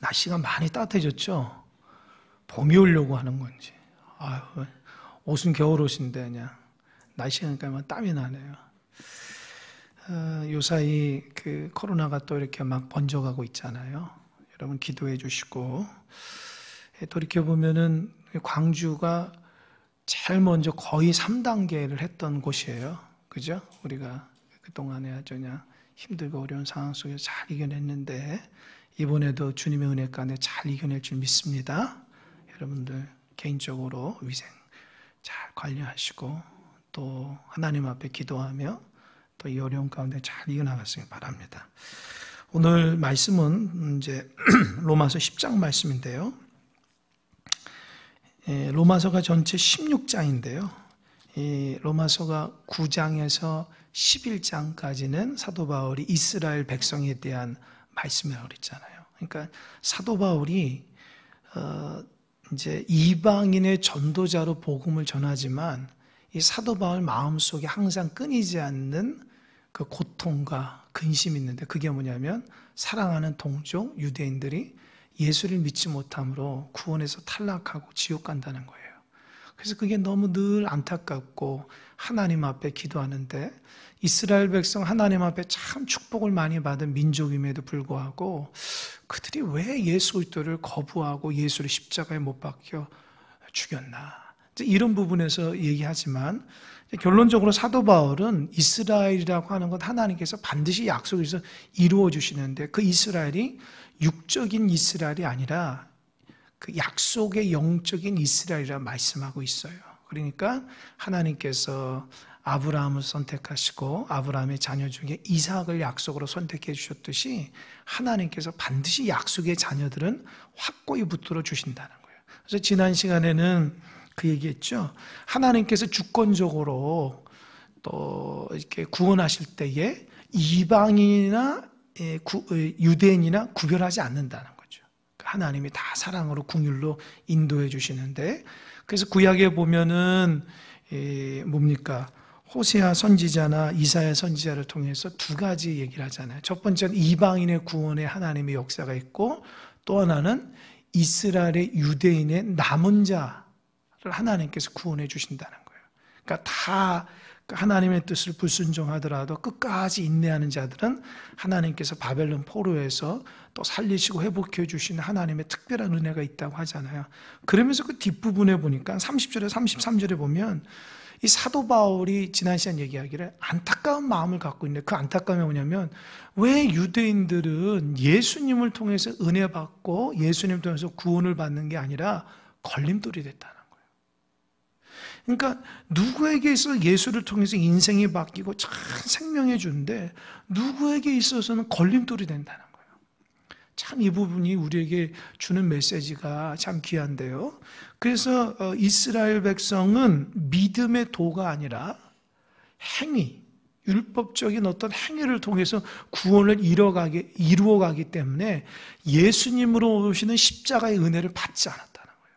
날씨가 많이 따뜻해졌죠? 봄이 오려고 하는 건지. 아유, 옷은 겨울옷인데 그냥 날씨가 그러니까 땀이 나네요. 요사이 그 코로나가 또 이렇게 막 번져가고 있잖아요. 여러분 기도해 주시고, 돌이켜보면은 광주가 제일 먼저 거의 3단계를 했던 곳이에요. 그죠? 우리가 그동안에 아주 그냥 힘들고 어려운 상황 속에서 잘 이겨냈는데, 이번에도 주님의 은혜 가운데 잘 이겨낼 줄 믿습니다. 여러분들 개인적으로 위생 잘 관리하시고, 또 하나님 앞에 기도하며 또 이 어려운 가운데 잘 이겨나갔으길 바랍니다. 오늘 말씀은 이제 로마서 10장 말씀인데요. 로마서가 전체 16장인데요. 이 로마서가 9장에서 11장까지는 사도 바울이 이스라엘 백성에 대한 말씀이라고 그랬잖아요. 그러니까 사도 바울이 이제 이방인의 전도자로 복음을 전하지만 이 사도 바울 마음속에 항상 끊이지 않는 그 고통과 근심이 있는데, 그게 뭐냐면 사랑하는 동족 유대인들이 예수를 믿지 못함으로 구원에서 탈락하고 지옥 간다는 거예요. 그래서 그게 너무 늘 안타깝고 하나님 앞에 기도하는데, 이스라엘 백성 하나님 앞에 참 축복을 많이 받은 민족임에도 불구하고 그들이 왜 예수 그리스도를 거부하고 예수를 십자가에 못 박혀 죽였나, 이런 부분에서 얘기하지만, 결론적으로 사도 바울은 이스라엘이라고 하는 것 하나님께서 반드시 약속에서 이루어 주시는데, 그 이스라엘이 육적인 이스라엘이 아니라 그 약속의 영적인 이스라엘이라 말씀하고 있어요. 그러니까 하나님께서 아브라함을 선택하시고 아브라함의 자녀 중에 이삭을 약속으로 선택해 주셨듯이, 하나님께서 반드시 약속의 자녀들은 확고히 붙들어 주신다는 거예요. 그래서 지난 시간에는 그 얘기했죠. 하나님께서 주권적으로 또 이렇게 구원하실 때에 이방인이나 유대인이나 구별하지 않는다는 거죠. 하나님이 다 사랑으로 긍휼로 인도해 주시는데, 그래서 구약에 보면은 뭡니까? 호세아 선지자나 이사야 선지자를 통해서 두 가지 얘기를 하잖아요. 첫 번째는 이방인의 구원에 하나님의 역사가 있고, 또 하나는 이스라엘의 유대인의 남은 자를 하나님께서 구원해 주신다는 거예요. 그러니까 다 하나님의 뜻을 불순종하더라도 끝까지 인내하는 자들은 하나님께서 바벨론 포로에서 또 살리시고 회복해 주시는 하나님의 특별한 은혜가 있다고 하잖아요. 그러면서 그 뒷부분에 보니까 30절에 33절에 보면 이 사도 바울이 지난 시간 얘기하기를 안타까운 마음을 갖고 있는데, 그 안타까움이 뭐냐면, 왜 유대인들은 예수님을 통해서 은혜 받고 예수님을 통해서 구원을 받는 게 아니라 걸림돌이 됐다는 거예요. 그러니까 누구에게 있어서 예수를 통해서 인생이 바뀌고 참 생명해 주는데, 누구에게 있어서는 걸림돌이 된다는 거예요. 참 이 부분이 우리에게 주는 메시지가 참 귀한데요. 그래서 이스라엘 백성은 믿음의 도가 아니라 행위, 율법적인 어떤 행위를 통해서 구원을 이루어가기 때문에 예수님으로 오시는 십자가의 은혜를 받지 않았다는 거예요.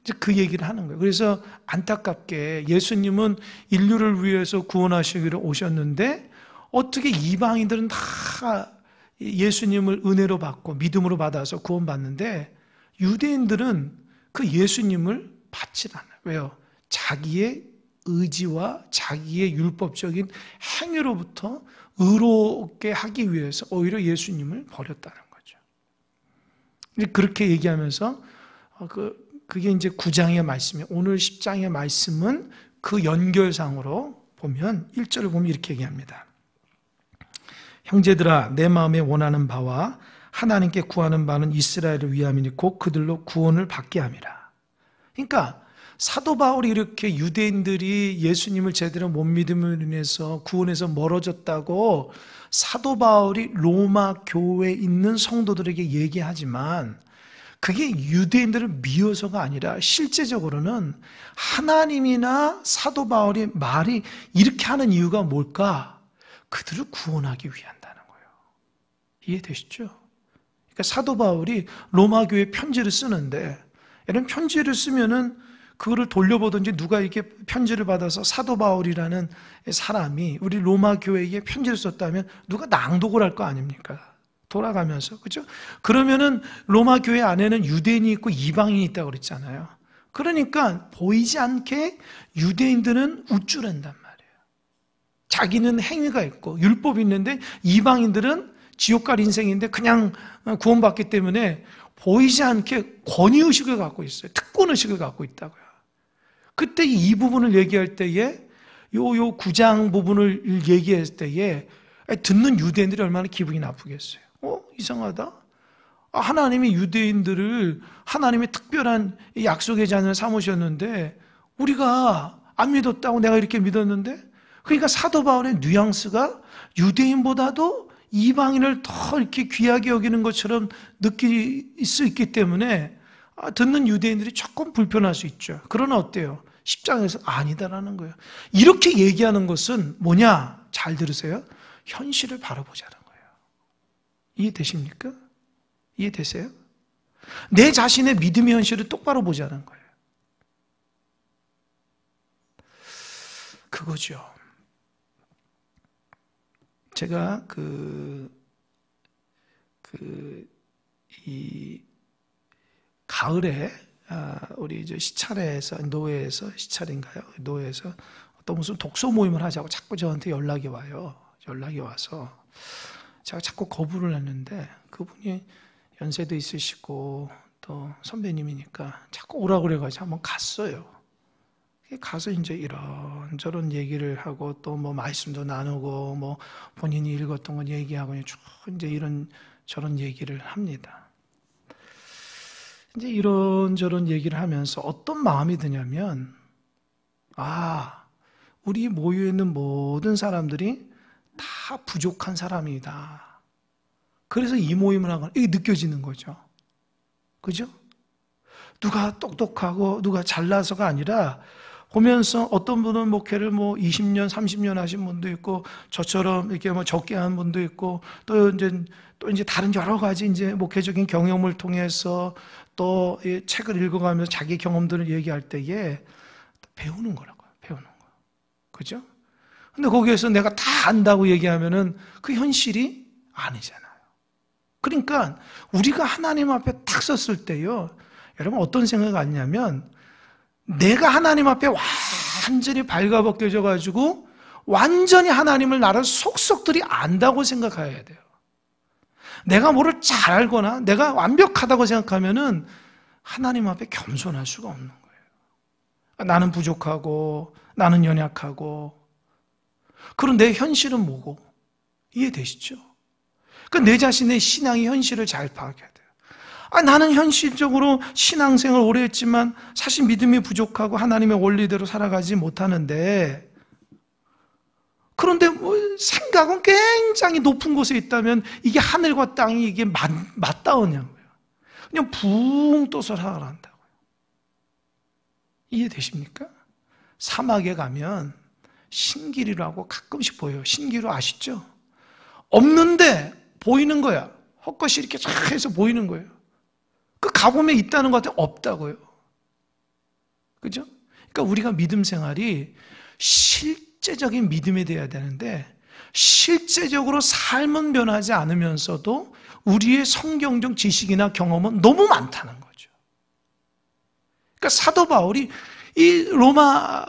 이제 그 얘기를 하는 거예요. 그래서 안타깝게 예수님은 인류를 위해서 구원하시기로 오셨는데, 어떻게 이방인들은 다 예수님을 은혜로 받고 믿음으로 받아서 구원받는데, 유대인들은 그 예수님을 받지 않아요. 왜요? 자기의 의지와 자기의 율법적인 행위로부터 의롭게 하기 위해서 오히려 예수님을 버렸다는 거죠. 그렇게 얘기하면서 그게 이제 9장의 말씀이에요. 오늘 10장의 말씀은 그 연결상으로 보면 1절을 보면 이렇게 얘기합니다. 형제들아, 내 마음에 원하는 바와 하나님께 구하는 바는 이스라엘을 위함이니 곧 그들로 구원을 받게 함이라. 그러니까 사도 바울이 이렇게 유대인들이 예수님을 제대로 못 믿음으로 인해서 구원에서 멀어졌다고 사도 바울이 로마 교회에 있는 성도들에게 얘기하지만, 그게 유대인들을 미워서가 아니라 실제적으로는 하나님이나 사도 바울이 말이 이렇게 하는 이유가 뭘까? 그들을 구원하기 위한다는 거예요. 이해되시죠? 그러니까 사도 바울이 로마 교회에 편지를 쓰는데, 이런 편지를 쓰면은 그거를 돌려보든지 누가 이렇게 편지를 받아서 사도 바울이라는 사람이 우리 로마 교회에 편지를 썼다면 누가 낭독을 할 거 아닙니까? 돌아가면서. 그죠? 그러면은 로마 교회 안에는 유대인이 있고 이방인이 있다고 그랬잖아요. 그러니까 보이지 않게 유대인들은 우쭐한단 말이에요. 자기는 행위가 있고 율법이 있는데 이방인들은 지옥 갈 인생인데 그냥 구원받기 때문에 보이지 않게 권위의식을 갖고 있어요. 특권의식을 갖고 있다고요. 그때 이 부분을 얘기할 때에 요 9장 부분을 얘기할 때에 듣는 유대인들이 얼마나 기분이 나쁘겠어요. 이상하다. 하나님이 유대인들을 하나님의 특별한 약속의 자녀를 삼으셨는데 우리가 안 믿었다고 내가 이렇게 믿었는데, 그러니까 사도 바울의 뉘앙스가 유대인보다도 이방인을 더 이렇게 귀하게 여기는 것처럼 느낄 수 있기 때문에 듣는 유대인들이 조금 불편할 수 있죠. 그러나 어때요? 10장에서 아니다라는 거예요. 이렇게 얘기하는 것은 뭐냐? 잘 들으세요. 현실을 바라보자는 거예요. 이해되십니까? 이해되세요? 내 자신의 믿음의 현실을 똑바로 보자는 거예요. 그거죠. 제가 이 가을에 우리 이제 시찰에서 노회에서 시찰인가요? 노회에서 또 무슨 독서 모임을 하자고 자꾸 저한테 연락이 와요. 연락이 와서 제가 자꾸 거부를 했는데 그분이 연세도 있으시고 또 선배님이니까 자꾸 오라고 그래가지고 한번 갔어요. 가서 이제 이런저런 얘기를 하고 또 뭐 말씀도 나누고 뭐 본인이 읽었던 거 얘기하고 쭉 이제 이런저런 얘기를 합니다. 이제 이런저런 얘기를 하면서 어떤 마음이 드냐면, 우리 모여 있는 모든 사람들이 다 부족한 사람이다. 그래서 이 모임을 하거나 이게 느껴지는 거죠. 그죠? 누가 똑똑하고 누가 잘나서가 아니라 보면서 어떤 분은 목회를 뭐 20년, 30년 하신 분도 있고 저처럼 이렇게 뭐 적게 한 분도 있고 또 이제 다른 여러 가지 이제 목회적인 경험을 통해서 또 책을 읽어가면서 자기 경험들을 얘기할 때에 배우는 거라고요. 배우는 거. 그죠? 근데 거기에서 내가 다 안다고 얘기하면은 그 현실이 아니잖아요. 그러니까 우리가 하나님 앞에 딱 섰을 때요. 여러분 어떤 생각이 왔냐면 내가 하나님 앞에 완전히 발가벗겨져 가지고 완전히 하나님을 나를 속속들이 안다고 생각해야 돼요. 내가 뭐를 잘 알거나 내가 완벽하다고 생각하면은 하나님 앞에 겸손할 수가 없는 거예요. 나는 부족하고 나는 연약하고. 그럼 내 현실은 뭐고? 이해되시죠? 그러니까 내 자신의 신앙의 현실을 잘 파악해야 돼요. 나는 현실적으로 신앙생활을 오래 했지만 사실 믿음이 부족하고 하나님의 원리대로 살아가지 못하는데, 그런데 뭐 생각은 굉장히 높은 곳에 있다면 이게 하늘과 땅이 이게 맞닿으냐고요. 그냥 붕 떠서 살아간다고요. 이해되십니까? 사막에 가면 신기루라고 가끔씩 보여요. 신기루 아시죠? 없는데 보이는 거야. 헛것이 이렇게 쫙 해서 보이는 거예요. 그 가보면 있다는 것 같아 없다고요. 그죠? 그러니까 우리가 믿음 생활이 실제적인 믿음이 돼야 되는데 실제적으로 삶은 변하지 않으면서도 우리의 성경적 지식이나 경험은 너무 많다는 거죠. 그러니까 사도 바울이 이 로마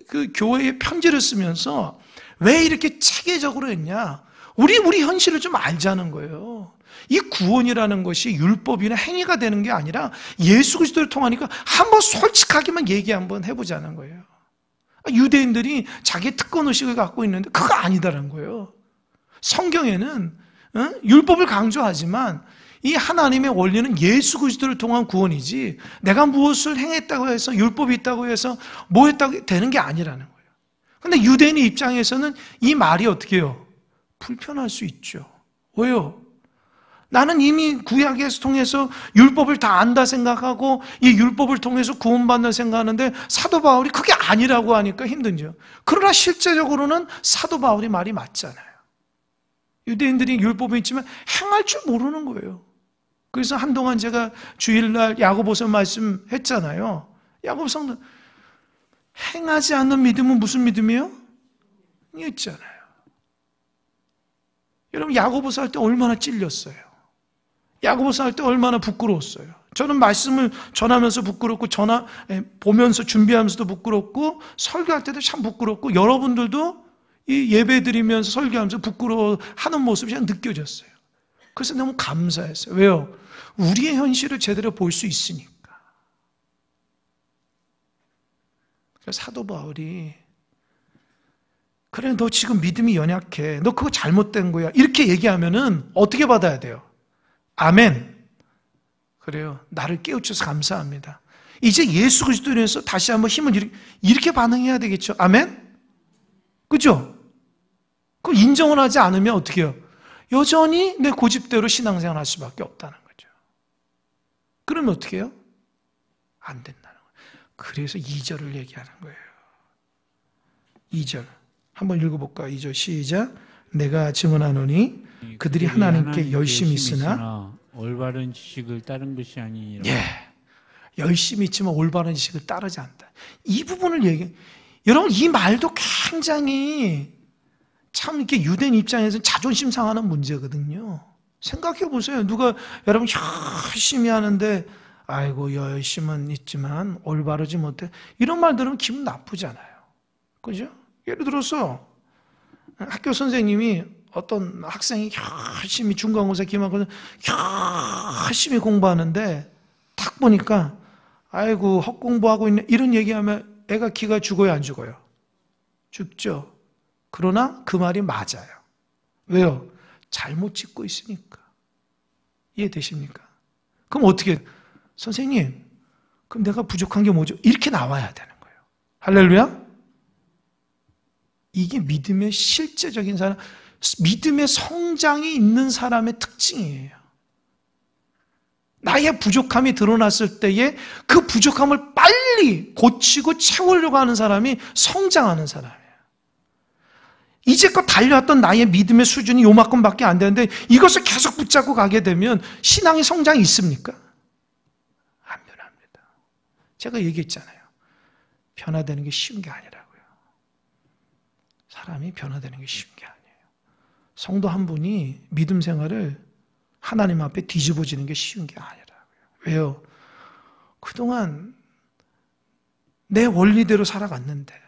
그 교회에 편지를 쓰면서 왜 이렇게 체계적으로 했냐? 우리 현실을 좀 알자는 거예요. 이 구원이라는 것이 율법이나 행위가 되는 게 아니라 예수 그리스도를 통하니까 한번 솔직하게만 얘기 한번 해보자는 거예요. 유대인들이 자기의 특권의식을 갖고 있는데 그거 아니다라는 거예요. 성경에는 율법을 강조하지만 이 하나님의 원리는 예수 그리스도를 통한 구원이지 내가 무엇을 행했다고 해서 율법이 있다고 해서 뭐 했다고 되는 게 아니라는 거예요. 그런데 유대인의 입장에서는 이 말이 어떻게 해요? 불편할 수 있죠. 왜요? 나는 이미 구약에서 통해서 율법을 다 안다 생각하고 이 율법을 통해서 구원받는 생각하는데 사도 바울이 그게 아니라고 하니까 힘든죠. 그러나 실제적으로는 사도 바울이 말이 맞잖아요. 유대인들이 율법이 있지만 행할 줄 모르는 거예요. 그래서 한동안 제가 주일날 야고보서 말씀했잖아요. 야고보서는 행하지 않는 믿음은 무슨 믿음이에요? 있잖아요. 여러분 야고보서 할 때 얼마나 찔렸어요. 야고보서 할 때 얼마나 부끄러웠어요. 저는 말씀을 전하면서 부끄럽고 보면서 준비하면서도 부끄럽고 설교할 때도 참 부끄럽고 여러분들도 이 예배 드리면서 설교하면서 부끄러워하는 모습이 그냥 느껴졌어요. 그래서 너무 감사했어요. 왜요? 우리의 현실을 제대로 볼 수 있으니까. 그래서 사도 바울이 그래 너 지금 믿음이 연약해. 너 그거 잘못된 거야. 이렇게 얘기하면은 어떻게 받아야 돼요? 아멘. 그래요. 나를 깨우쳐서 감사합니다. 이제 예수 그리스도로 인해서 다시 한번 힘을 이렇게 반응해야 되겠죠. 아멘? 그죠? 그걸 인정을 하지 않으면 어떻게 해요? 여전히 내 고집대로 신앙생활 할 수밖에 없다는 거죠. 그러면 어떻게 해요? 안 된다는 거예요. 그래서 2절을 얘기하는 거예요. 2절. 한번 읽어볼까요? 2절 시작. 내가 증언하노니 그들이 하나님께 열심히 있으나 올바른 지식을 따른 것이 아니니라. 예, 열심히 있지만 올바른 지식을 따르지 않다. 이 부분을 여러분 이 말도 굉장히 참 이렇게 유대인 입장에서는 자존심 상하는 문제거든요. 생각해 보세요. 누가 여러분 열심히 하는데 아이고 열심은 있지만 올바르지 못해. 이런 말 들으면 기분 나쁘잖아요. 그죠? 예를 들어서 학교 선생님이 어떤 학생이 열심히 중간고사 기말고사 열심히 공부하는데 딱 보니까 아이고 헛공부하고 있네 이런 얘기하면 애가 기가 죽어요 안 죽어요? 죽죠. 그러나 그 말이 맞아요. 왜요? 잘못 짓고 있으니까. 이해되십니까? 그럼 어떻게 선생님 그럼 내가 부족한 게 뭐죠? 이렇게 나와야 되는 거예요. 할렐루야. 이게 믿음의 실제적인 사람, 믿음의 성장이 있는 사람의 특징이에요. 나의 부족함이 드러났을 때에 그 부족함을 빨리 고치고 채우려고 하는 사람이 성장하는 사람이에요. 이제껏 달려왔던 나의 믿음의 수준이 요만큼밖에 안 되는데 이것을 계속 붙잡고 가게 되면 신앙의 성장이 있습니까? 안 변합니다. 제가 얘기했잖아요. 변화되는 게 쉬운 게 아니라고요. 사람이 변화되는 게 쉬운 게 아니에요. 성도 한 분이 믿음 생활을 하나님 앞에 뒤집어지는 게 쉬운 게 아니라고요. 왜요? 그동안 내 원리대로 살아갔는데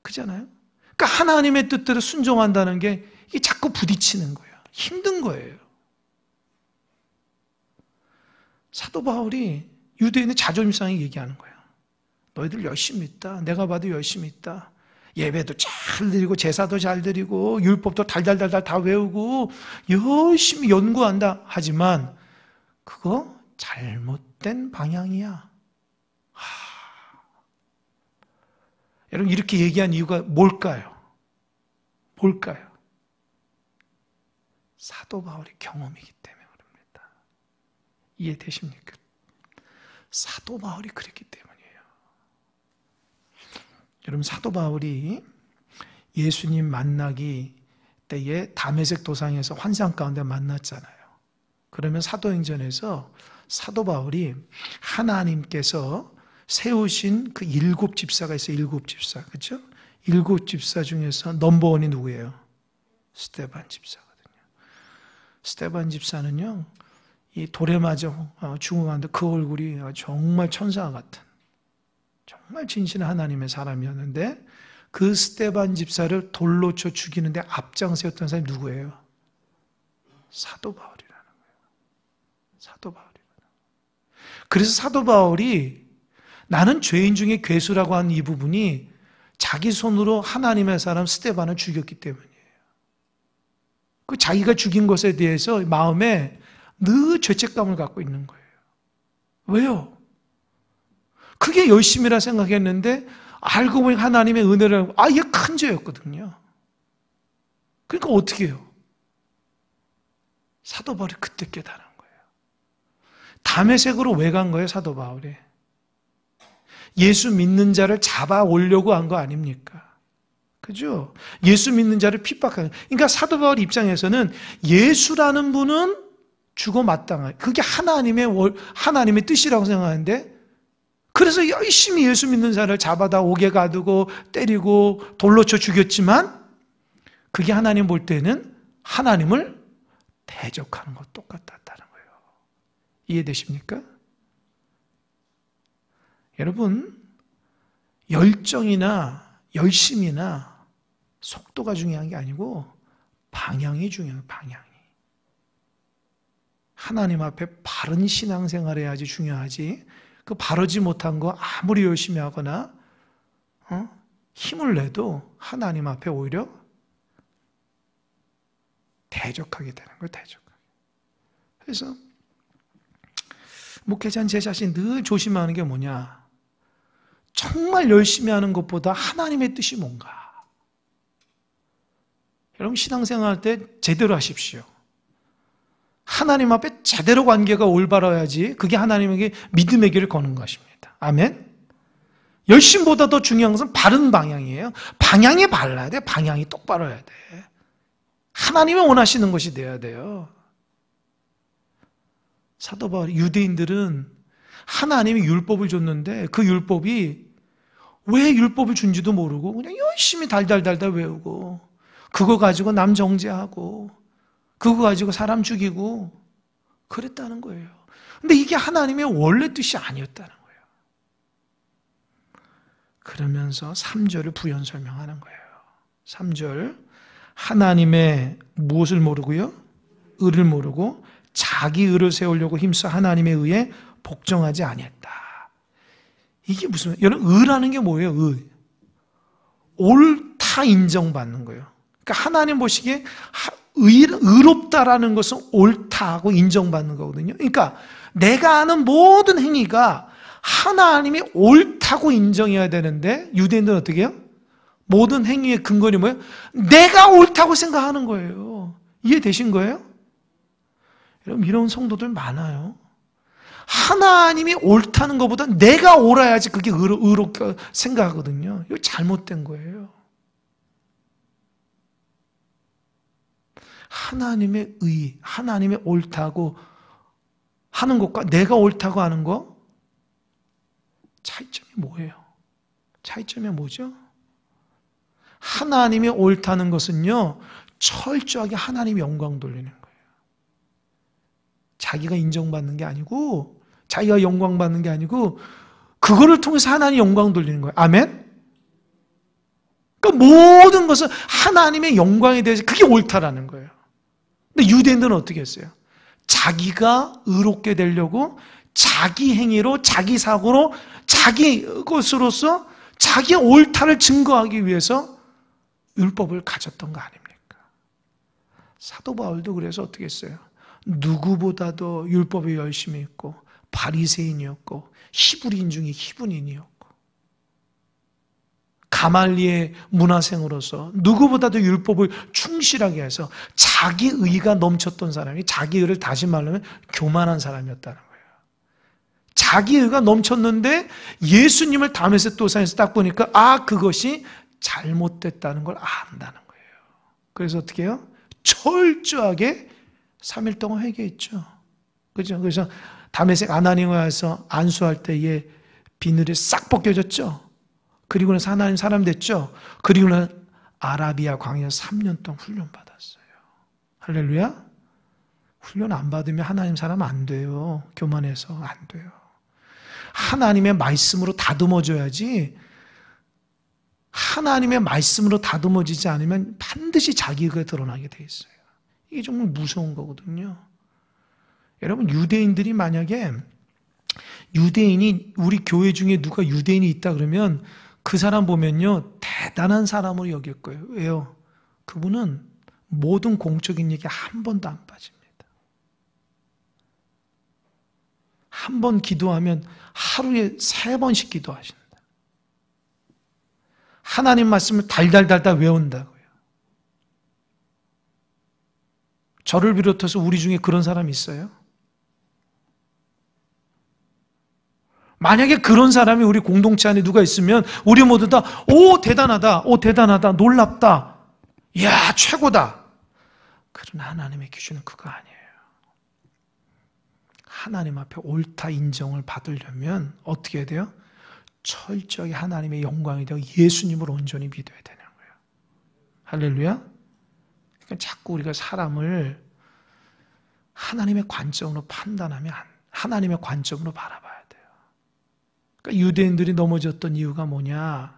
그잖아요? 그러니까 하나님의 뜻대로 순종한다는 게 이게 자꾸 부딪히는 거예요. 힘든 거예요. 사도 바울이 유대인의 자존심상에 얘기하는 거예요. 너희들 열심히 있다. 내가 봐도 열심히 있다. 예배도 잘 드리고 제사도 잘 드리고 율법도 달달달달 다 외우고 열심히 연구한다. 하지만 그거 잘못된 방향이야. 여러분 이렇게 얘기한 이유가 뭘까요? 뭘까요? 사도 바울의 경험이기 때문에 그럽니다. 이해되십니까? 사도 바울이 그랬기 때문이에요. 여러분 사도 바울이 예수님 만나기 때에 다메섹 도상에서 환상 가운데 만났잖아요. 그러면 사도행전에서 사도 바울이 하나님께서 세우신 그 7 집사가 있어요. 7 집사. 그렇죠? 7 집사 중에서 넘버원이 누구예요? 스데반 집사거든요. 스데반 집사는요. 이 돌에 맞아 죽어가는데 그 얼굴이 정말 천사 같은 정말 진실한 하나님의 사람이었는데 그 스데반 집사를 돌로 쳐 죽이는데 앞장세웠던 사람이 누구예요? 사도 바울이라는 거예요. 사도 바울이라는 거예요. 그래서 사도 바울이 나는 죄인 중에 괴수라고 하는 이 부분이 자기 손으로 하나님의 사람 스데반을 죽였기 때문이에요. 그 자기가 죽인 것에 대해서 마음에 늘 죄책감을 갖고 있는 거예요. 왜요? 그게 열심이라 생각했는데 알고 보니 하나님의 은혜를 이게 큰 죄였거든요. 그러니까 어떻게 해요? 사도 바울이 그때 깨달은 거예요. 다메섹으로 왜 간 거예요? 사도 바울이. 예수 믿는 자를 잡아오려고 한 거 아닙니까? 그죠? 예수 믿는 자를 핍박하는. 그러니까 사도 바울 입장에서는 예수라는 분은 죽어 마땅한. 그게 하나님의 뜻이라고 생각하는데 그래서 열심히 예수 믿는 자를 잡아다 옥에 가두고 때리고 돌로 쳐 죽였지만 그게 하나님 볼 때는 하나님을 대적하는 것 똑같다는 거예요. 이해되십니까? 여러분, 열정이나 열심이나 속도가 중요한 게 아니고 방향이 중요해요. 방향이. 하나님 앞에 바른 신앙생활을 해야지 중요하지. 그 바르지 못한 거 아무리 열심히 하거나 힘을 내도 하나님 앞에 오히려 대적하게 되는 거예요. 대적하게. 그래서 목회자는 제 자신 늘 조심하는 게 뭐냐? 정말 열심히 하는 것보다 하나님의 뜻이 뭔가. 여러분 신앙생활 때 제대로 하십시오. 하나님 앞에 제대로 관계가 올바라야지 그게 하나님에게 믿음의 길을 거는 것입니다. 아멘? 열심보다 더 중요한 것은 바른 방향이에요. 방향이 발라야 돼. 방향이 똑바로 해야 돼. 하나님이 원하시는 것이 돼야 돼요. 사도 바울이 유대인들은 하나님이 율법을 줬는데 그 율법이 왜 율법을 준지도 모르고 그냥 열심히 달달달달 외우고 그거 가지고 남 정죄하고 그거 가지고 사람 죽이고 그랬다는 거예요. 근데 이게 하나님의 원래 뜻이 아니었다는 거예요. 그러면서 3절을 부연 설명하는 거예요. 3절 하나님의 무엇을 모르고요? 의를 모르고 자기 의를 세우려고 힘써 하나님의 의에 복종하지 아니했다. 이게 무슨, 여러분 의라는 게 뭐예요? 의. 옳다 인정받는 거예요. 그러니까 하나님 보시기에 의롭다라는 것은 옳다고 인정받는 거거든요. 그러니까 내가 하는 모든 행위가 하나님이 옳다고 인정해야 되는데 유대인들은 어떻게 해요? 모든 행위의 근거는 뭐예요? 내가 옳다고 생각하는 거예요. 이해되신 거예요? 여러분 이런 성도들 많아요. 하나님이 옳다는 것보다 내가 옳아야지 그게 의롭게 생각하거든요. 이거 잘못된 거예요. 하나님의 의, 하나님의 옳다고 하는 것과 내가 옳다고 하는 거 차이점이 뭐예요? 차이점이 뭐죠? 하나님이 옳다는 것은요 철저하게 하나님의 영광 돌리는 거예요. 자기가 인정받는 게 아니고 자기가 영광 받는 게 아니고 그거를 통해서 하나님 영광 돌리는 거예요. 아멘? 그러니까 모든 것은 하나님의 영광에 대해서 그게 옳다라는 거예요. 근데 유대인들은 어떻게 했어요? 자기가 의롭게 되려고 자기 행위로 자기 사고로 자기 것으로서 자기의 옳다를 증거하기 위해서 율법을 가졌던 거 아닙니까? 사도 바울도 그래서 어떻게 했어요? 누구보다도 율법에 열심히 했고 바리새인이었고 히브리인 중에 히브리인이었고 가말리의 문화생으로서 누구보다도 율법을 충실하게 해서 자기 의가 넘쳤던 사람이 자기 의를 다시 말하면 교만한 사람이었다는 거예요. 자기 의가 넘쳤는데 예수님을 다메섹 도상에서 딱 보니까 그것이 잘못됐다는 걸 안다는 거예요. 그래서 어떻게 해요? 철저하게 3일 동안 회개했죠. 그죠? 그래서 다메섹 아나니아에 와서 안수할 때에 비늘이 싹 벗겨졌죠. 그리고 나서 하나님 사람 됐죠. 그리고는 아라비아 광야에서 3년 동안 훈련 받았어요. 할렐루야. 훈련 안 받으면 하나님 사람 안 돼요. 교만해서 안 돼요. 하나님의 말씀으로 다듬어줘야지. 하나님의 말씀으로 다듬어지지 않으면 반드시 자기가 드러나게 돼 있어요. 이게 정말 무서운 거거든요. 여러분 유대인들이 만약에 유대인이 우리 교회 중에 누가 유대인이 있다 그러면 그 사람 보면요 대단한 사람으로 여길 거예요. 왜요? 그분은 모든 공적인 얘기 한 번도 안 빠집니다. 한 번 기도하면 하루에 3번씩 기도하신다. 하나님 말씀을 달달달달 외운다고요. 저를 비롯해서 우리 중에 그런 사람이 있어요? 만약에 그런 사람이 우리 공동체 안에 누가 있으면 우리 모두 다 오 대단하다, 오 대단하다, 놀랍다, 이야 최고다. 그러나 하나님의 기준은 그거 아니에요. 하나님 앞에 옳다 인정을 받으려면 어떻게 해야 돼요? 철저히 하나님의 영광이 되어 예수님을 온전히 믿어야 되는 거예요. 할렐루야. 그러니까 자꾸 우리가 사람을 하나님의 관점으로 판단하면 하나님의 관점으로 바라봐야 돼요. 그러니까 유대인들이 넘어졌던 이유가 뭐냐?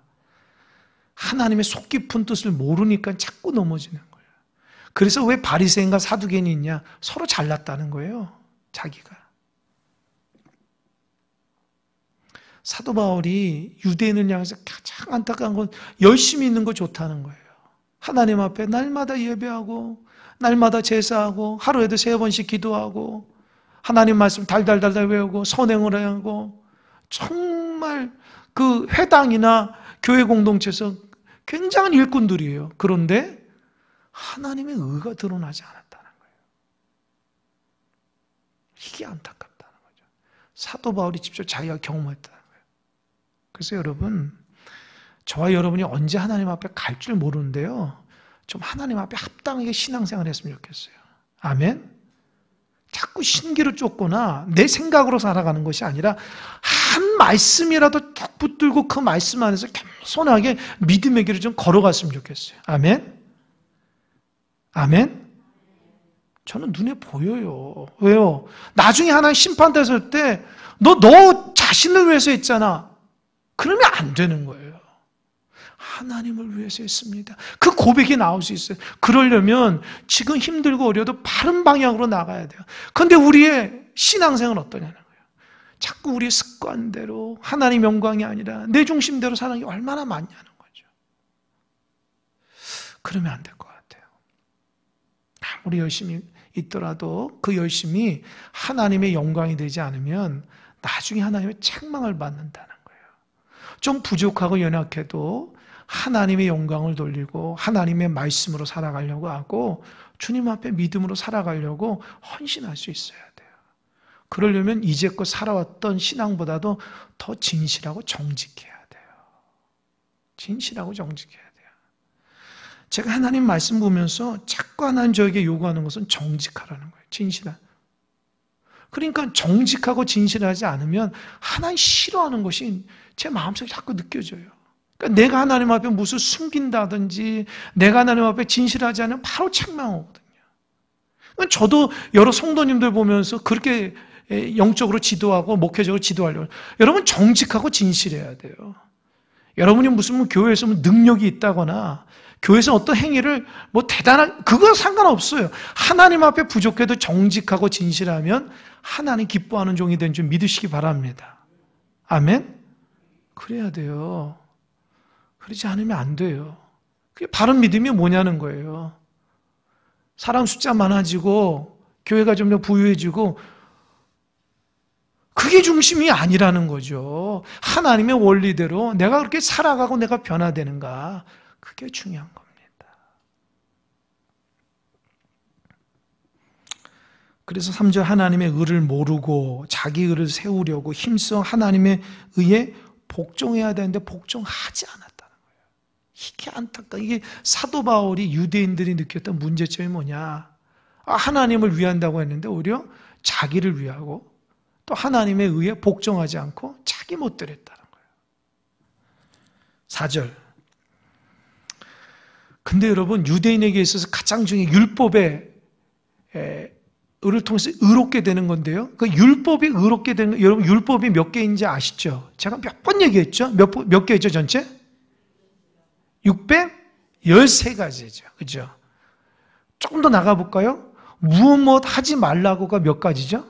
하나님의 속 깊은 뜻을 모르니까 자꾸 넘어지는 거예요. 그래서 왜 바리새인과 사두개인이 있냐? 서로 잘났다는 거예요. 자기가. 사도 바울이 유대인을 향해서 가장 안타까운 건 열심히 있는 거 좋다는 거예요. 하나님 앞에 날마다 예배하고 날마다 제사하고 하루에도 3번씩 기도하고 하나님 말씀 달달달달 외우고 선행을 하고 정말 그 회당이나 교회 공동체에서 굉장한 일꾼들이에요. 그런데 하나님의 의가 드러나지 않았다는 거예요. 이게 안타깝다는 거죠. 사도 바울이 직접 자기가 경험했다는 거예요. 그래서 여러분, 저와 여러분이 언제 하나님 앞에 갈 줄 모르는데요. 좀 하나님 앞에 합당하게 신앙생활 했으면 좋겠어요. 아멘? 자꾸 신기로 쫓거나 내 생각으로 살아가는 것이 아니라 한 말씀이라도 딱 붙들고 그 말씀 안에서 겸손하게 믿음의 길을 좀 걸어갔으면 좋겠어요. 아멘? 아멘? 저는 눈에 보여요. 왜요? 나중에 하나님 심판대설 때 너 자신을 위해서 했잖아. 그러면 안 되는 거예요. 하나님을 위해서 했습니다. 그 고백이 나올 수 있어요. 그러려면 지금 힘들고 어려도 바른 방향으로 나가야 돼요. 그런데 우리의 신앙생활은 어떠냐는 거예요. 자꾸 우리의 습관대로 하나님 영광이 아니라 내 중심대로 사는 게 얼마나 많냐는 거죠. 그러면 안 될 것 같아요. 아무리 열심히 있더라도 그 열심이 하나님의 영광이 되지 않으면 나중에 하나님의 책망을 받는다는 거예요. 좀 부족하고 연약해도 하나님의 영광을 돌리고 하나님의 말씀으로 살아가려고 하고 주님 앞에 믿음으로 살아가려고 헌신할 수 있어야 돼요. 그러려면 이제껏 살아왔던 신앙보다도 더 진실하고 정직해야 돼요. 진실하고 정직해야 돼요. 제가 하나님 말씀 보면서 자꾸 하나님 저에게 요구하는 것은 정직하라는 거예요. 진실한. 그러니까 정직하고 진실하지 않으면 하나님 싫어하는 것이 제 마음속에 자꾸 느껴져요. 그러니까 내가 하나님 앞에 무엇을 숨긴다든지 내가 하나님 앞에 진실하지 않으면 바로 책망 오거든요. 저도 여러 성도님들 보면서 그렇게 영적으로 지도하고 목회적으로 지도하려고 여러분 정직하고 진실해야 돼요. 여러분이 무슨 교회에서 능력이 있다거나 교회에서 어떤 행위를 대단한 그건 상관없어요. 하나님 앞에 부족해도 정직하고 진실하면 하나님 기뻐하는 종이 된 줄 믿으시기 바랍니다. 아멘? 그래야 돼요. 그러지 않으면 안 돼요. 그게 바른 믿음이 뭐냐는 거예요. 사람 숫자 많아지고 교회가 좀 더 부유해지고 그게 중심이 아니라는 거죠. 하나님의 원리대로 내가 그렇게 살아가고 내가 변화되는가 그게 중요한 겁니다. 그래서 3절 하나님의 의를 모르고 자기 의를 세우려고 힘써 하나님의 의에 복종해야 되는데 복종하지 않았다는 거예요. 이게 안타까워. 이게 사도 바울이 유대인들이 느꼈던 문제점이 뭐냐. 하나님을 위한다고 했는데 오히려 자기를 위하고 또 하나님의 의에 복종하지 않고 자기 멋대로 했다는 거예요. 4절. 근데 여러분 유대인에게 있어서 가장 중요한 율법의 의를 통해서 의롭게 되는 건데요. 그 율법이 의롭게 되는 거, 여러분 율법이 몇 개인지 아시죠? 제가 몇 번 얘기했죠? 몇 개죠 전체? 613가지죠. 그죠? 조금 더 나가볼까요? 무엇 하지 말라고가 몇 가지죠?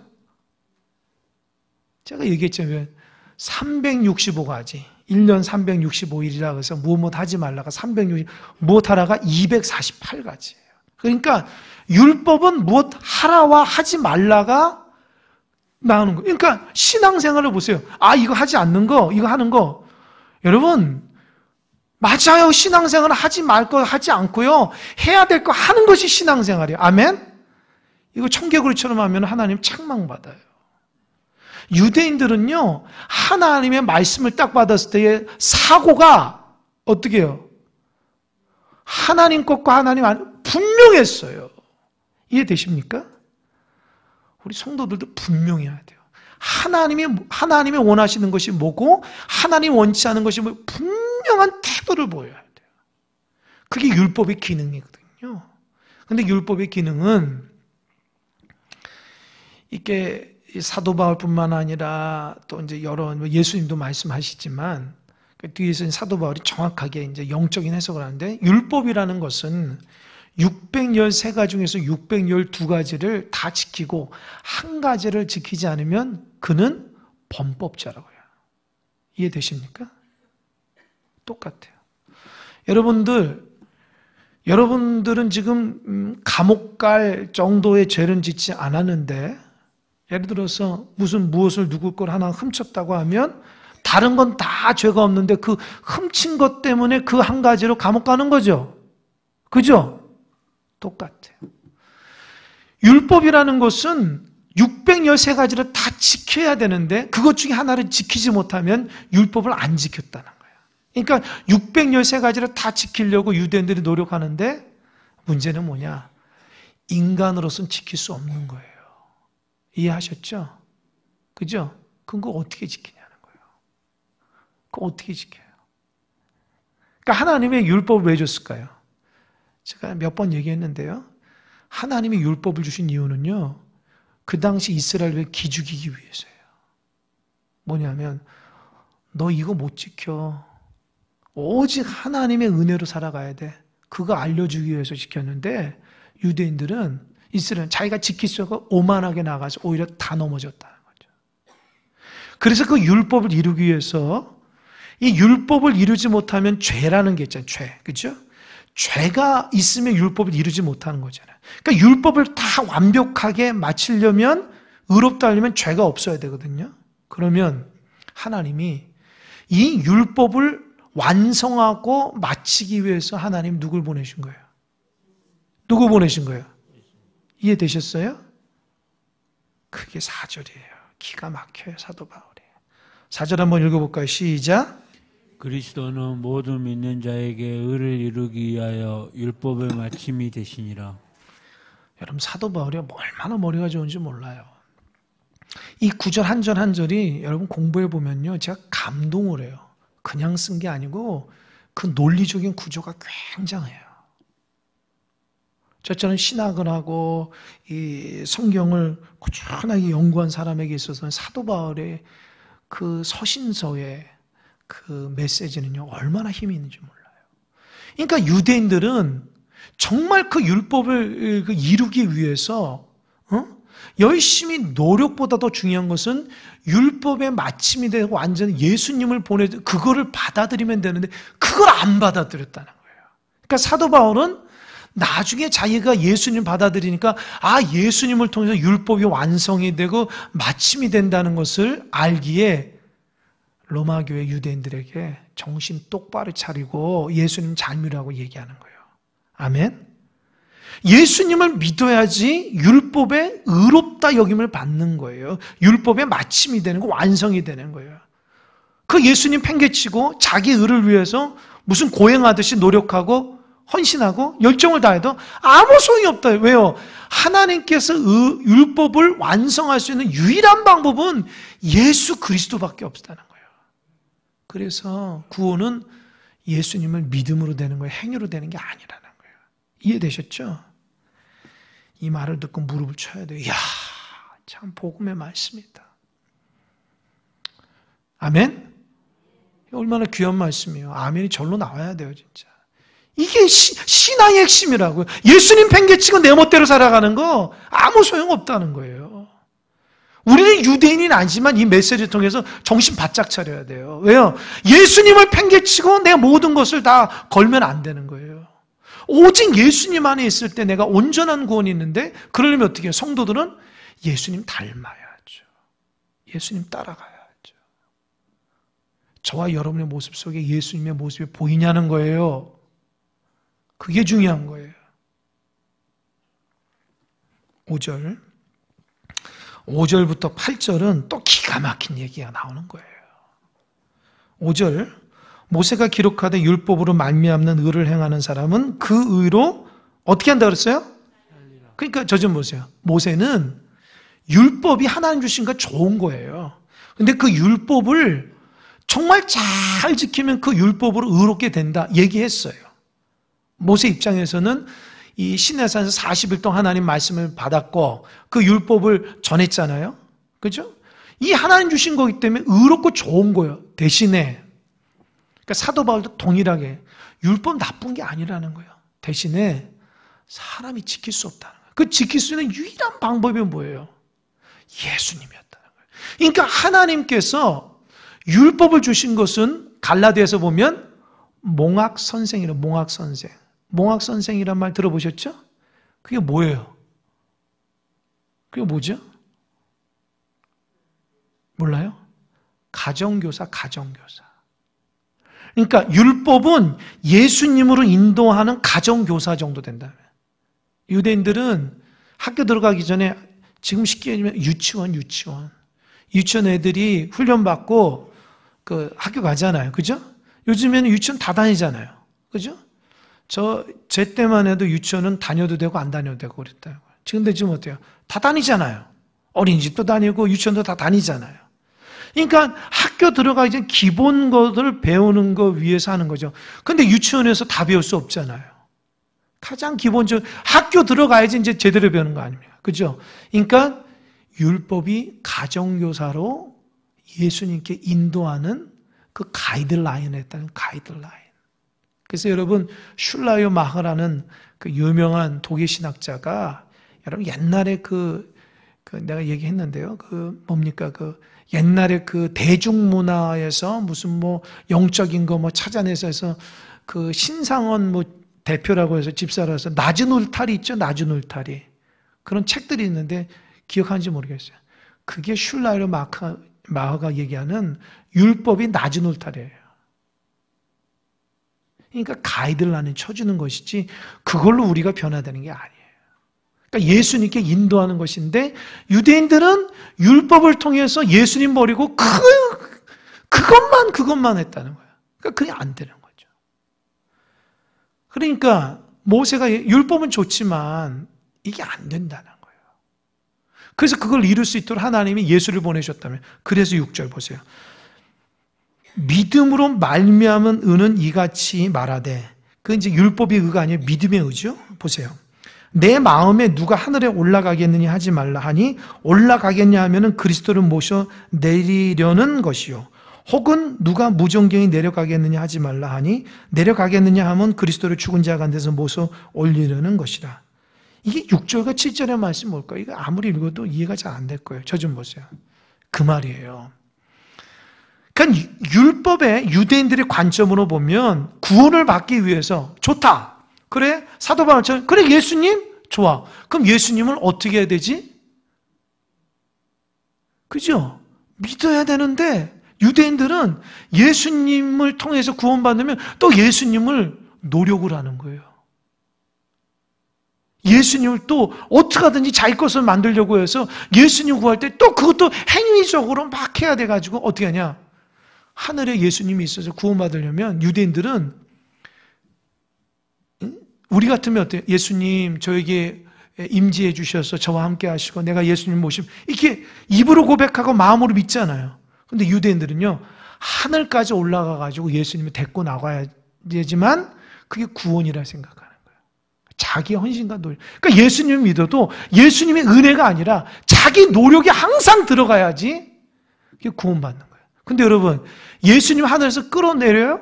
제가 얘기했잖아요. 365가지. 1년 365일이라 해서 무엇 하지 말라가 360, 무엇 하라가 248가지예요. 그러니까 율법은 무엇 하라와 하지 말라가 나오는 거예요. 그러니까 신앙생활을 보세요. 이거 하지 않는 거, 이거 하는 거. 여러분, 맞아요. 신앙생활을 하지 말 거 하지 않고요. 해야 될 거 하는 것이 신앙생활이에요. 아멘? 이거 청개구리처럼 하면 하나님 책망받아요. 유대인들은요, 하나님의 말씀을 딱 받았을 때의 사고가 어떻게 해요? 하나님 것과 하나님 안 분명했어요. 이해되십니까? 우리 성도들도 분명해야 돼요. 하나님이 원하시는 것이 뭐고, 하나님 원치 않은 것이 뭐 분명한 태도를 보여야 돼요. 그게 율법의 기능이거든요. 근데 율법의 기능은 이게 사도 바울뿐만 아니라 또 이제 여러 예수님도 말씀하시지만 그 뒤에서 사도 바울이 정확하게 이제 영적인 해석을 하는데, 율법이라는 것은 613가지 중에서 612가지를 다 지키고 한 가지를 지키지 않으면 그는 범법자라고요. 이해되십니까? 똑같아요. 여러분들은 지금 감옥 갈 정도의 죄는 짓지 않았는데, 예를 들어서 무엇을 누구 걸 하나 훔쳤다고 하면 다른 건 다 죄가 없는데 그 훔친 것 때문에 그 한 가지로 감옥 가는 거죠. 그죠? 똑같아요. 율법이라는 것은 613가지를 다 지켜야 되는데 그것 중에 하나를 지키지 못하면 율법을 안 지켰다는 거예요. 그러니까 613가지를 다 지키려고 유대인들이 노력하는데 문제는 뭐냐? 인간으로서는 지킬 수 없는 거예요. 이해하셨죠? 그죠? 그거 어떻게 지키냐는 거예요. 그거 어떻게 지켜요? 그러니까 하나님의 율법을 왜 줬을까요? 제가 몇 번 얘기했는데요. 하나님이 율법을 주신 이유는요, 그 당시 이스라엘을 기죽이기 위해서예요. 뭐냐면, 너 이거 못 지켜. 오직 하나님의 은혜로 살아가야 돼. 그거 알려주기 위해서 지켰는데, 유대인들은, 이스라엘은 자기가 지킬 수 없고 오만하게 나가서 오히려 다 넘어졌다는 거죠. 그래서 그 율법을 이루기 위해서, 이 율법을 이루지 못하면 죄라는 게 있잖아요. 죄. 그죠? 죄가 있으면 율법을 이루지 못하는 거잖아요. 그러니까 율법을 다 완벽하게 마치려면, 의롭다 하려면 죄가 없어야 되거든요. 그러면 하나님이 이 율법을 완성하고 마치기 위해서 하나님 누굴 보내신 거예요? 누구 보내신 거예요? 이해되셨어요? 그게 4절이에요. 기가 막혀요, 사도 바울이. 4절 한번 읽어볼까요? 시작. 그리스도는 모든 믿는 자에게 의를 이루기 위하여 율법의 마침이 되시니라. 여러분, 사도 바울이 얼마나 머리가 좋은지 몰라요. 이 9절 한 절 한 절이 여러분 공부해 보면요, 제가 감동을 해요. 그냥 쓴 게 아니고 그 논리적인 구조가 굉장해요. 저처럼 신학을 하고 이 성경을 꾸준하게 연구한 사람에게 있어서는 사도 바울의 그 서신서의 그 메시지는요, 얼마나 힘이 있는지 몰라요. 그러니까 유대인들은 정말 그 율법을 이루기 위해서 열심히 노력보다 더 중요한 것은 율법의 마침이 되고 완전 예수님을 그거를 받아들이면 되는데 그걸 안 받아들였다는 거예요. 그러니까 사도 바울은 나중에 자기가 예수님 받아들이니까 예수님을 통해서 율법이 완성이 되고 마침이 된다는 것을 알기에 로마 교회 유대인들에게 정신 똑바로 차리고 예수님 잘 믿으라고 얘기하는 거예요. 아멘. 예수님을 믿어야지 율법의 의롭다 여김을 받는 거예요. 율법의 마침이 되는 거, 완성이 되는 거예요. 그 예수님 팽개치고 자기 의를 위해서 무슨 고행하듯이 노력하고 헌신하고 열정을 다해도 아무 소용이 없다. 왜요? 하나님께서 율법을 완성할 수 있는 유일한 방법은 예수 그리스도밖에 없다는 거예요. 그래서 구원은 예수님을 믿음으로 되는 거예요. 행위로 되는 게 아니라는 거예요. 이해되셨죠? 이 말을 듣고 무릎을 쳐야 돼요. 이야, 참 복음의 말씀이다. 아멘? 얼마나 귀한 말씀이에요. 아멘이 절로 나와야 돼요, 진짜. 이게 신앙의 핵심이라고요. 예수님 팽개치고 내 멋대로 살아가는 거 아무 소용없다는 거예요. 우리는 유대인은 아니지만 이 메시지를 통해서 정신 바짝 차려야 돼요. 왜요? 예수님을 팽개치고 내 모든 것을 다 걸면 안 되는 거예요. 오직 예수님 안에 있을 때 내가 온전한 구원이 있는데, 그러려면 어떻게 해요? 성도들은 예수님 닮아야죠. 예수님 따라가야죠. 저와 여러분의 모습 속에 예수님의 모습이 보이냐는 거예요. 그게 중요한 거예요. 5절부터 8절은 또 기가 막힌 얘기가 나오는 거예요. 5절, 모세가 기록하되 율법으로 말미암는 의를 행하는 사람은 그 의로 어떻게 한다 그랬어요? 그러니까 저 좀 보세요. 모세는 율법이 하나님 주신 거 좋은 거예요. 근데 그 율법을 정말 잘 지키면 그 율법으로 의롭게 된다 얘기했어요. 모세 입장에서는 이 시내산에서 40일 동안 하나님 말씀을 받았고 그 율법을 전했잖아요. 그죠? 이 하나님 주신 거기 때문에 의롭고 좋은 거예요. 대신에 그러니까 사도 바울도 동일하게 율법 나쁜 게 아니라는 거예요. 대신에 사람이 지킬 수 없다는 거예요. 그 지킬 수 있는 유일한 방법이 뭐예요? 예수님이었다는 거예요. 그러니까 하나님께서 율법을 주신 것은 갈라디아에서 보면 몽학선생이래요. 몽학선생. 몽학선생이란 말 들어보셨죠? 그게 뭐예요? 그게 뭐죠? 몰라요? 가정교사. 그러니까 율법은 예수님으로 인도하는 가정교사 정도 된다면 유대인들은 학교 들어가기 전에 지금 쉽게 얘기하면 유치원 애들이 훈련받고 그 학교 가잖아요. 그죠? 요즘에는 유치원 다 다니잖아요. 그죠? 제 때만 해도 유치원은 다녀도 되고 안 다녀도 되고 그랬다고요. 지금 어때요? 다 다니잖아요. 어린이집도 다니고 유치원도 다 다니잖아요. 그러니까 학교 들어가기 전 기본 것을 배우는 거 위해서 하는 거죠. 근데 유치원에서 다 배울 수 없잖아요. 가장 기본적으로 학교 들어가야지 이제 제대로 배우는 거 아닙니까? 그죠? 그러니까 율법이 가정교사로 예수님께 인도하는 그 가이드라인을 했다는 가이드라인. 그래서 여러분 슐라요 마흐라는 그 유명한 독일 신학자가 여러분 옛날에 그 내가 얘기했는데요. 그 뭡니까? 그 옛날에 그 대중문화에서 무슨 뭐 영적인 거 뭐 찾아내서 해서 그 신상원 뭐 대표라고 해서 집사라서 낮은 울타리 있죠? 낮은 울타리. 그런 책들이 있는데 기억하는지 모르겠어요. 그게 슐라요 마흐가 얘기하는 율법이 낮은 울타리예요. 그러니까 가이드라인을 쳐주는 것이지 그걸로 우리가 변화되는 게 아니에요. 그러니까 예수님께 인도하는 것인데 유대인들은 율법을 통해서 예수님 버리고 그것만 했다는 거예요. 그러니까 그게 안 되는 거죠. 그러니까 모세가 율법은 좋지만 이게 안 된다는 거예요. 그래서 그걸 이룰 수 있도록 하나님이 예수를 보내셨다면 그래서 6절 보세요. 믿음으로 말미암은 의는 이같이 말하되 그 이제 율법의 의가 아니에요. 믿음의 의죠. 보세요. 내 마음에 누가 하늘에 올라가겠느냐 하지 말라 하니 올라가겠냐 하면은 그리스도를 모셔 내리려는 것이요. 혹은 누가 무정경이 내려가겠느냐 하지 말라 하니 내려가겠느냐 하면 그리스도를 죽은 자 가운데서 모셔 올리려는 것이라. 이게 6절과 7절의 말씀이 뭘까요? 이거 아무리 읽어도 이해가 잘 안 될 거예요. 저 좀 보세요. 그 말이에요. 그러니까 율법의 유대인들의 관점으로 보면 구원을 받기 위해서 좋다. 그래? 사도 바울처럼 그래 예수님? 좋아. 그럼 예수님을 어떻게 해야 되지? 그죠? 믿어야 되는데 유대인들은 예수님을 통해서 구원받으면 또 예수님을 노력을 하는 거예요. 예수님을 또 어떻게 하든지 자기 것을 만들려고 해서 예수님 구할 때 또 그것도 행위적으로 막 해야 돼가지고 어떻게 하냐? 하늘에 예수님이 있어서 구원받으려면 유대인들은 우리 같으면 어때요? 예수님 저에게 임재해 주셔서 저와 함께 하시고 내가 예수님 모시면 이렇게 입으로 고백하고 마음으로 믿잖아요. 근데 유대인들은요 하늘까지 올라가 가지고 예수님을 데리고 나가야 되지만 그게 구원이라 생각하는 거예요. 자기 헌신과 노력. 그러니까 예수님을 믿어도 예수님의 은혜가 아니라 자기 노력이 항상 들어가야지 그게 구원받는 거예요. 근데 여러분 예수님 하늘에서 끌어내려요?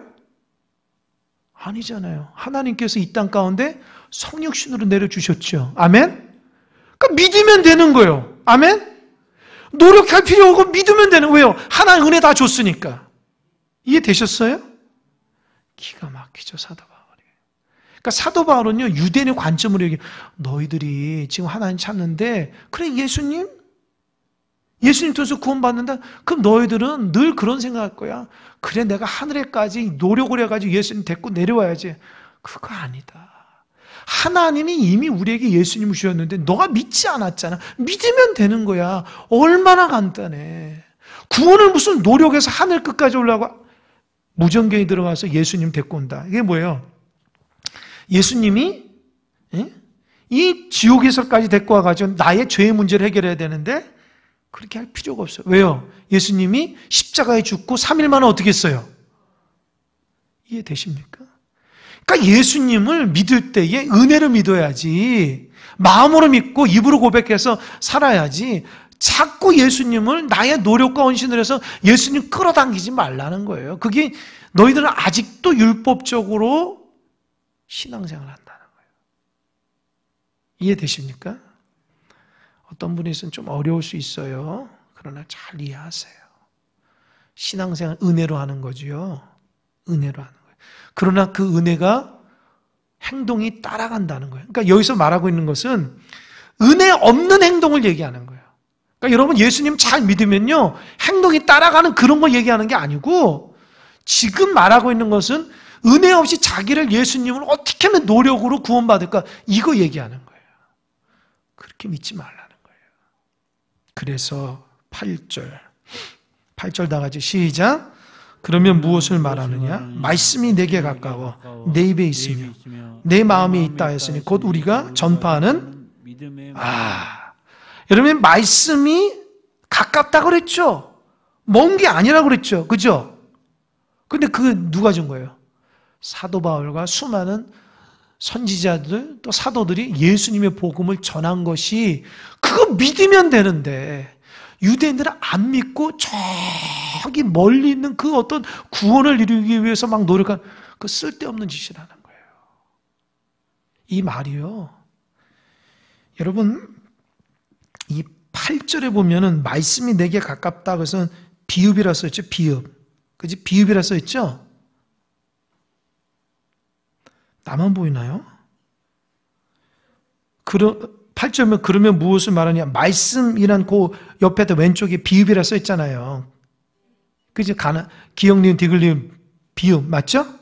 아니잖아요. 하나님께서 이 땅 가운데 성육신으로 내려주셨죠. 아멘? 그러니까 믿으면 되는 거예요. 아멘? 노력할 필요 없고 믿으면 되는 거예요. 하나님 은혜 다 줬으니까. 이해되셨어요? 기가 막히죠, 사도 바울이. 그러니까 사도 바울은요, 유대인의 관점으로 얘기해요. 너희들이 지금 하나님 찾는데, 그래, 예수님 통해서 구원받는다? 그럼 너희들은 늘 그런 생각할 거야. 그래, 내가 하늘에까지 노력을 해가지고 예수님 데리고 내려와야지. 그거 아니다. 하나님이 이미 우리에게 예수님을 주셨는데 너가 믿지 않았잖아. 믿으면 되는 거야. 얼마나 간단해. 구원을 무슨 노력해서 하늘 끝까지 올라가고 무정경이 들어가서 예수님 데리고 온다. 이게 뭐예요? 예수님이 이 지옥에서까지 데리고 와가지고 나의 죄의 문제를 해결해야 되는데 그렇게 할 필요가 없어요. 왜요? 예수님이 십자가에 죽고 3일 만에 어떻게 했어요? 이해되십니까? 그러니까 예수님을 믿을 때에 은혜로 믿어야지, 마음으로 믿고 입으로 고백해서 살아야지, 자꾸 예수님을 나의 노력과 헌신을 해서 예수님 끌어당기지 말라는 거예요. 그게 너희들은 아직도 율법적으로 신앙생활을 한다는 거예요. 이해되십니까? 어떤 분에서는 좀 어려울 수 있어요. 그러나 잘 이해하세요. 신앙생활 은혜로 하는 거지요. 은혜로 하는 거예요. 그러나 그 은혜가 행동이 따라간다는 거예요. 그러니까 여기서 말하고 있는 것은 은혜 없는 행동을 얘기하는 거예요. 그러니까 여러분 예수님 잘 믿으면요, 행동이 따라가는 그런 거 얘기하는 게 아니고, 지금 말하고 있는 것은 은혜 없이 자기를 예수님을 어떻게 하면 노력으로 구원받을까, 이거 얘기하는 거예요. 그렇게 믿지 말라는 거예요. 그래서 8절 다 같이 시작. 그러면 무엇을 말하느냐? 말씀이 내게 가까워 내 입에 있으며 내 마음에 있다 했으니 곧 우리가 전파하는 여러분, 말씀이 가깝다고 그랬죠? 먼 게 아니라고 그랬죠? 그죠? 근데 그 누가 준 거예요? 사도 바울과 수많은 선지자들 또 사도들이 예수님의 복음을 전한 것이, 그거 믿으면 되는데 유대인들은 안 믿고 저기 멀리 있는 그 어떤 구원을 이루기 위해서 막 노력한 그 쓸데없는 짓을 하는 거예요. 이 말이요, 여러분, 이 8절에 보면은 말씀이 내게 가깝다 그래서 비읍이라 써있죠. 비읍. 그지? 비읍이라 써있죠. 나만 보이나요? 8절면 그러면 무엇을 말하냐? 말씀이란 그 옆에다 왼쪽에 비읍이라 써있잖아요. 그지? 기역, 니은, 디귿, 니은, 비읍 맞죠?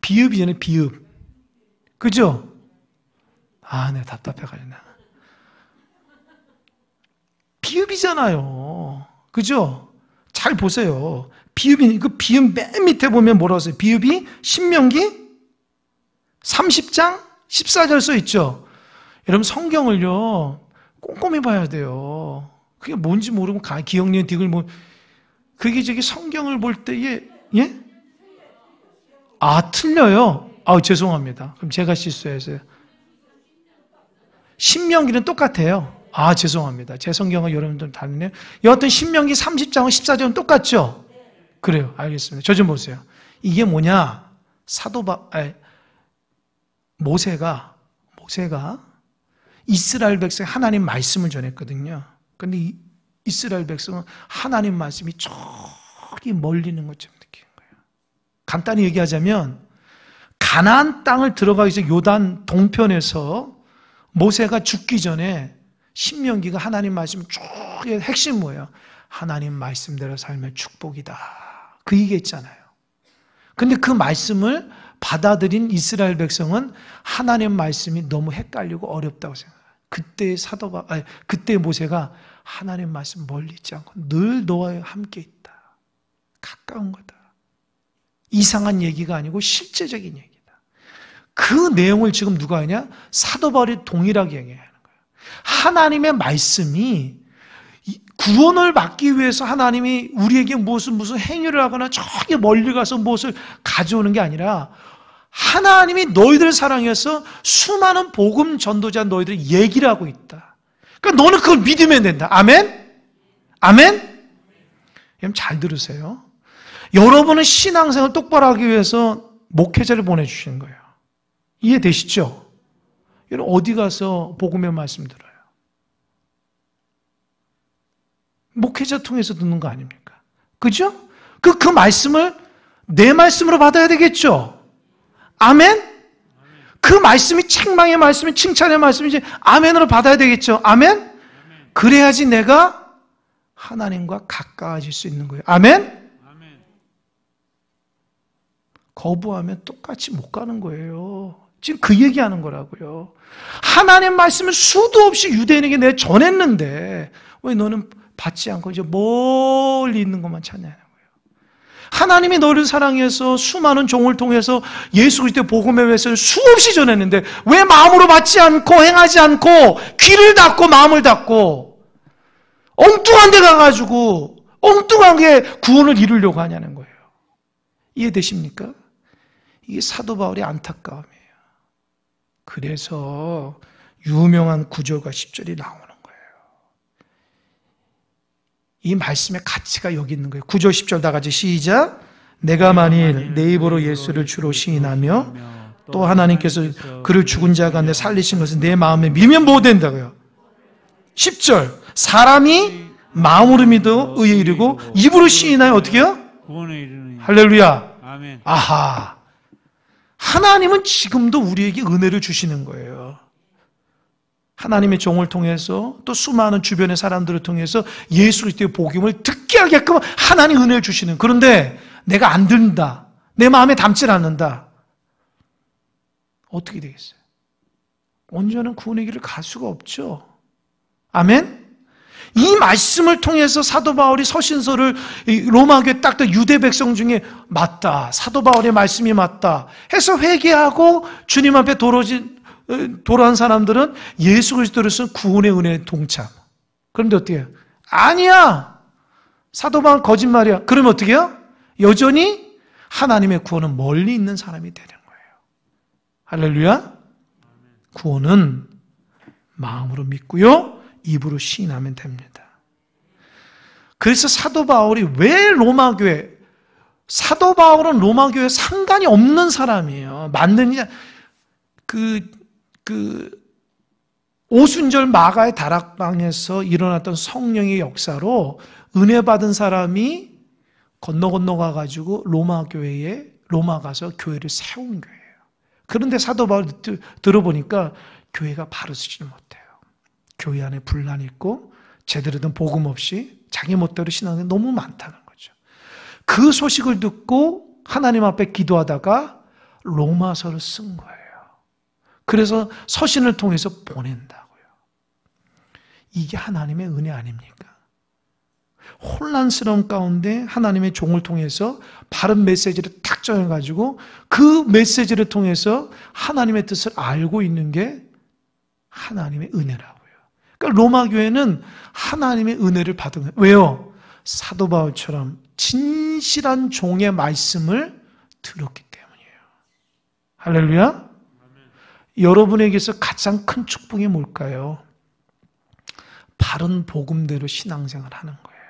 비읍이잖아요. 비읍. 그죠? 네, 답답해가지고. 비읍이잖아요. 그죠? 잘 보세요. 비읍이, 그 비읍 맨 밑에 보면 뭐라고 써요? 비읍이 신명기 30장 14절 써 있죠? 여러분, 성경을요, 꼼꼼히 봐야 돼요. 그게 뭔지 모르고, 기억, 니은, 디귿, 그게 저기 성경을 볼 때에, 예? 틀려요. 죄송합니다. 그럼 제가 실수했어요. 신명기는 똑같아요. 죄송합니다. 제 성경은 여러분들 다르네요. 여하튼 신명기 30장과 14장은 똑같죠? 그래요. 알겠습니다. 저 좀 보세요. 이게 뭐냐? 모세가 이스라엘 백성에 하나님 말씀을 전했거든요. 근데 이 이스라엘 백성은 하나님 말씀이 저기 멀리 있는 것처럼 느끼는 거예요. 간단히 얘기하자면 가나안 땅을 들어가기 전에 요단 동편에서 모세가 죽기 전에 신명기가 하나님 말씀 쭉 핵심 뭐예요? 하나님 말씀대로 살면 축복이다. 그 얘기했잖아요. 근데 그 말씀을 받아들인 이스라엘 백성은 하나님 말씀이 너무 헷갈리고 어렵다고 생각해요. 그때 모세가 하나님 말씀 멀리 있지 않고 늘 너와 함께 있다. 가까운 거다. 이상한 얘기가 아니고 실제적인 얘기다. 그 내용을 지금 누가 하냐? 사도 바울이 동일하게 얘기하는 거예요. 하나님의 말씀이 구원을 받기 위해서 하나님이 우리에게 무슨 행위를 하거나 저기 멀리 가서 무엇을 가져오는 게 아니라 하나님이 너희들을 사랑해서 수많은 복음 전도자 너희들을 얘기를 하고 있다. 그러니까 너는 그걸 믿으면 된다. 아멘? 아멘? 여러분 잘 들으세요. 여러분은 신앙생활을 똑바로 하기 위해서 목회자를 보내주시는 거예요. 이해되시죠? 여러분 어디 가서 복음의 말씀 들어요? 목회자 통해서 듣는 거 아닙니까? 그죠? 그 말씀을 내 말씀으로 받아야 되겠죠? 아멘? 그 말씀이 책망의 말씀이 칭찬의 말씀이지 아멘으로 받아야 되겠죠? 아멘? 그래야지 내가 하나님과 가까워질 수 있는 거예요. 아멘? 거부하면 똑같이 못 가는 거예요. 지금 그 얘기하는 거라고요. 하나님 말씀을 수도 없이 유대인에게 내가 전했는데 왜 너는 받지 않고 이제 멀리 있는 것만 찾냐는 거예요. 하나님이 너를 사랑해서 수많은 종을 통해서 예수 그리스도의 복음의 메시지를 수없이 전했는데 왜 마음으로 받지 않고 행하지 않고 귀를 닫고 마음을 닫고 엉뚱한 데 가가지고 엉뚱하게 구원을 이루려고 하냐는 거예요. 이해되십니까? 이게 사도 바울의 안타까움이에요. 그래서 유명한 구절과 10절이 나오는 거예요. 이 말씀의 가치가 여기 있는 거예요. 9절 10절 다 같이 시작. 내가 만일 내 입으로 예수를 주로 시인하며 또 하나님께서 그를 죽은 자 가운데 살리신 것을 내 마음에 믿으면 뭐 된다고요? 10절 사람이 마음으로 믿어 의에 이르고 입으로 시인하여 어떻게 해요? 구원에 이르는 할렐루야. 아멘. 아하. 하나님은 지금도 우리에게 은혜를 주시는 거예요. 하나님의 종을 통해서 또 수많은 주변의 사람들을 통해서 예수 그리스도의 복음을 듣게 하게끔 하나님 은혜를 주시는. 그런데 내가 안 듣는다. 내 마음에 담질 않는다. 어떻게 되겠어요? 온전한 구원의 길을 갈 수가 없죠. 아멘? 이 말씀을 통해서 사도 바울이 서신서를 로마교회 딱 유대 백성 중에 맞다. 사도 바울의 말씀이 맞다. 해서 회개하고 주님 앞에 돌아온 사람들은 예수 그리스도를 쓴 구원의 은혜에 동참. 그런데 어떻게 해요? 아니야. 사도 바울 거짓말이야. 그러면 어떻게 해요? 여전히 하나님의 구원은 멀리 있는 사람이 되는 거예요. 할렐루야. 구원은 마음으로 믿고요. 입으로 시인하면 됩니다. 그래서 사도 바울이 왜 로마교회, 사도 바울은 로마교회에 상관이 없는 사람이에요. 맞느냐? 오순절 마가의 다락방에서 일어났던 성령의 역사로 은혜 받은 사람이 건너 가가지고 로마 가서 교회를 세운 거예요. 그런데 사도 바울 들어보니까 교회가 바로 서지 못해요. 교회 안에 분란이 있고 제대로 된 복음 없이 자기 멋대로 신앙이 너무 많다는 거죠. 그 소식을 듣고 하나님 앞에 기도하다가 로마서를 쓴 거예요. 그래서 서신을 통해서 보낸다고요. 이게 하나님의 은혜 아닙니까? 혼란스러운 가운데 하나님의 종을 통해서 바른 메시지를 딱 정해가지고 그 메시지를 통해서 하나님의 뜻을 알고 있는 게 하나님의 은혜라고요. 그러니까 로마 교회는 하나님의 은혜를 받은 거예요. 왜요? 사도 바울처럼 진실한 종의 말씀을 들었기 때문이에요. 할렐루야. 여러분에게서 가장 큰 축복이 뭘까요? 바른 복음대로 신앙생활 하는 거예요.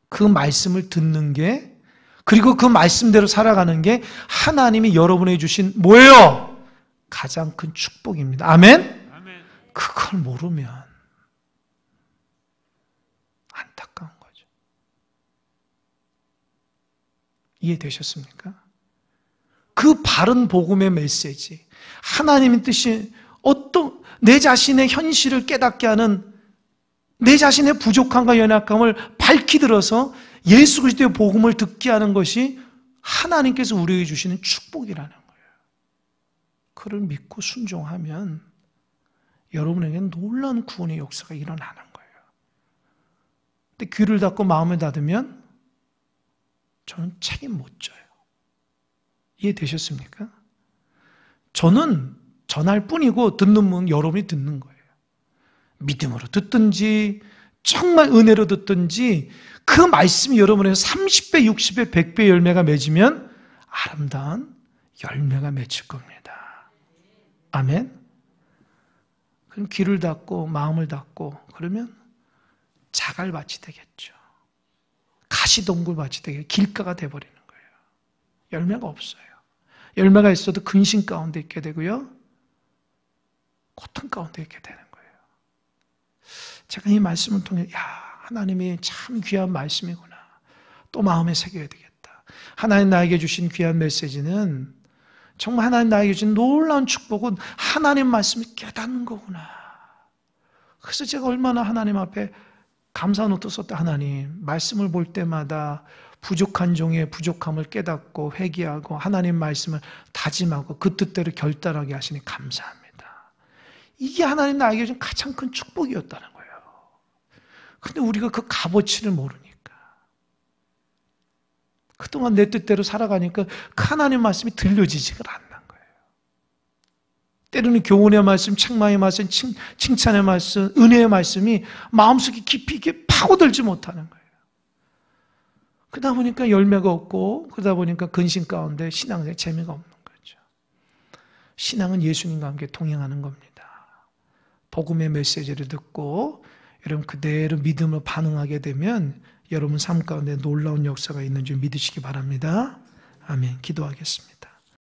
그 말씀을 듣는 게, 그리고 그 말씀대로 살아가는 게 하나님이 여러분에게 주신 뭐예요? 가장 큰 축복입니다. 아멘? 그걸 모르면 안타까운 거죠. 이해되셨습니까? 그 바른 복음의 메시지, 하나님의 뜻이 내 자신의 현실을 깨닫게 하는, 내 자신의 부족함과 연약함을 밝히 들어서 예수 그리스도의 복음을 듣게 하는 것이 하나님께서 우리에게 주시는 축복이라는 거예요. 그를 믿고 순종하면 여러분에게는 놀라운 구원의 역사가 일어나는 거예요. 근데 귀를 닫고 마음을 닫으면 저는 책임 못 져요. 이해되셨습니까? 저는 전할 뿐이고 듣는 분은 여러분이 듣는 거예요. 믿음으로 듣든지 정말 은혜로 듣든지 그 말씀이 여러분의 30배, 60배, 100배 열매가 맺으면 아름다운 열매가 맺힐 겁니다. 아멘? 그럼 귀를 닫고 마음을 닫고 그러면 자갈밭이 되겠죠. 가시동굴밭이 되겠죠. 길가가 돼버리는 거예요. 열매가 없어요. 열매가 있어도 근심 가운데 있게 되고요. 고통 가운데 있게 되는 거예요. 제가 이 말씀을 통해 하나님이 참 귀한 말씀이구나. 또 마음에 새겨야 되겠다. 하나님 나에게 주신 귀한 메시지는 정말 하나님 나에게 주신 놀라운 축복은 하나님 말씀을 깨닫는 거구나. 그래서 제가 얼마나 하나님 앞에 감사한 옷도 썼다. 하나님 말씀을 볼 때마다 부족한 종의 부족함을 깨닫고 회개하고 하나님 말씀을 다짐하고 그 뜻대로 결단하게 하시니 감사합니다. 이게 하나님 나에게 준 가장 큰 축복이었다는 거예요. 근데 우리가 그 값어치를 모르니까 그동안 내 뜻대로 살아가니까 그 하나님 말씀이 들려지지가 않는 거예요. 때로는 교훈의 말씀, 책망의 말씀, 칭찬의 말씀, 은혜의 말씀이 마음속에 깊이 있게 파고들지 못하는 거예요. 그러다 보니까 열매가 없고, 그러다 보니까 근심 가운데 신앙에 재미가 없는 거죠. 신앙은 예수님과 함께 동행하는 겁니다. 복음의 메시지를 듣고 여러분 그대로 믿음으로 반응하게 되면 여러분 삶 가운데 놀라운 역사가 있는 줄 믿으시기 바랍니다. 아멘. 기도하겠습니다.